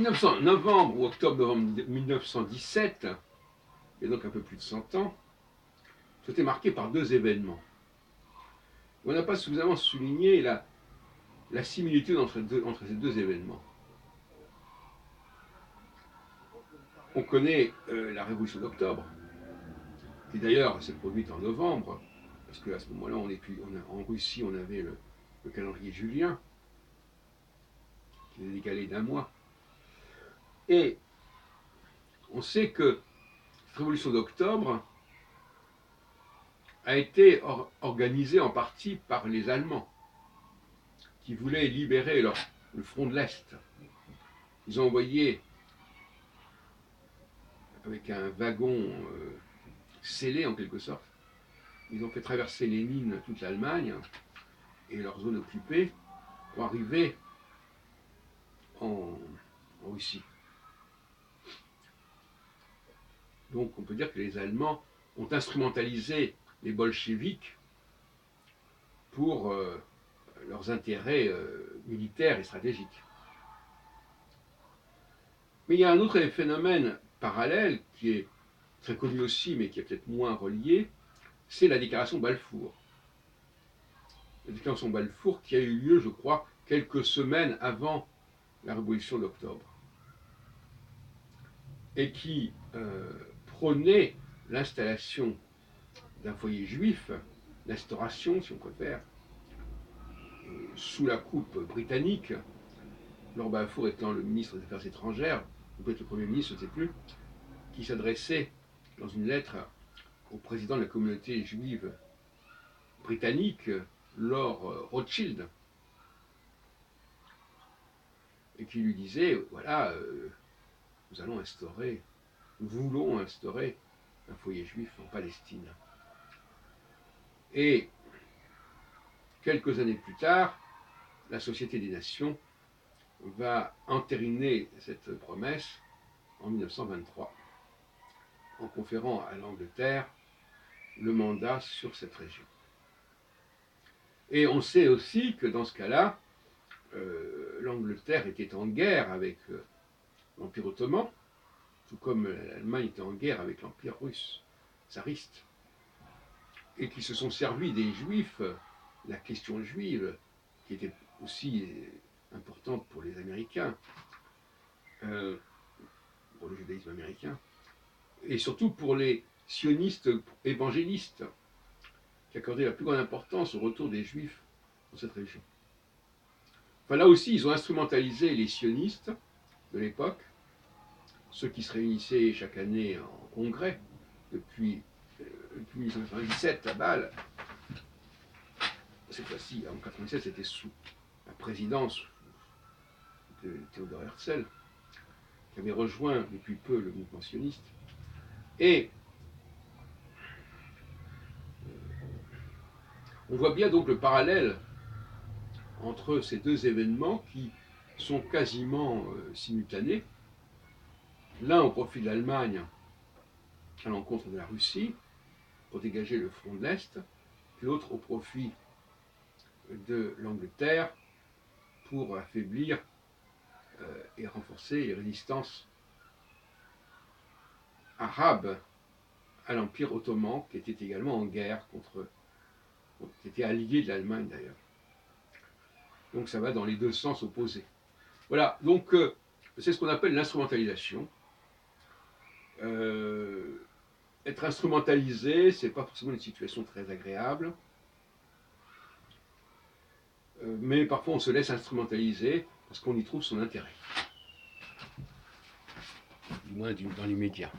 novembre ou octobre-novembre 1917, et donc un peu plus de 100 ans, c'était marqué par deux événements. On n'a pas suffisamment souligné la similitude entre ces deux événements. On connaît la Révolution d'octobre, qui d'ailleurs s'est produite en novembre, parce qu'à ce moment-là, en Russie, on avait le calendrier julien, qui est décalé d'un mois. Et on sait que cette Révolution d'octobre a été organisée en partie par les Allemands, qui voulaient libérer le front de l'Est. Ils ont envoyé, avec un wagon scellé en quelque sorte, ils ont fait traverser les mines toute l'Allemagne et leurs zones occupées pour arriver en Russie. Donc on peut dire que les Allemands ont instrumentalisé les bolcheviks pour leurs intérêts militaires et stratégiques. Mais il y a un autre phénomène parallèle qui est très connu aussi, mais qui est peut-être moins relié, c'est la déclaration Balfour. La déclaration Balfour qui a eu lieu, je crois, quelques semaines avant la Révolution d'octobre, et qui prônait l'installation d'un foyer juif, l'instauration, si on préfère, sous la coupe britannique, Lord Balfour étant le ministre des Affaires étrangères, ou peut-être le Premier ministre, je ne sais plus, qui s'adressait dans une lettre au président de la communauté juive britannique, Lord Rothschild, et qui lui disait, voilà, nous voulons instaurer un foyer juif en Palestine. Et quelques années plus tard, la Société des Nations va entériner cette promesse en 1923, en conférant à l'Angleterre le mandat sur cette région. Et on sait aussi que dans ce cas-là, l'Angleterre était en guerre avec l'Empire ottoman, tout comme l'Allemagne était en guerre avec l'Empire russe, tsariste, et qui se sont servis des Juifs, la question juive, qui était aussi importante pour les Américains, pour le judaïsme américain, et surtout pour les sionistes évangélistes, qui accordaient la plus grande importance au retour des Juifs dans cette région. Enfin, là aussi, ils ont instrumentalisé les sionistes de l'époque, ceux qui se réunissaient chaque année en congrès depuis 1997 à Bâle. Cette fois-ci, en 1997, c'était sous la présidence de Theodor Herzl, qui avait rejoint depuis peu le mouvement sioniste. Et on voit bien donc le parallèle entre ces deux événements qui sont quasiment simultanés. L'un au profit de l'Allemagne à l'encontre de la Russie, pour dégager le front de l'Est, puis l'autre au profit de l'Angleterre pour affaiblir et renforcer les résistances arabes à l'Empire ottoman, qui était également en guerre qui était allié de l'Allemagne d'ailleurs. Donc ça va dans les deux sens opposés. Voilà, donc c'est ce qu'on appelle l'instrumentalisation. Être instrumentalisé, c'est pas forcément une situation très agréable, mais parfois on se laisse instrumentaliser parce qu'on y trouve son intérêt, du moins dans l'immédiat.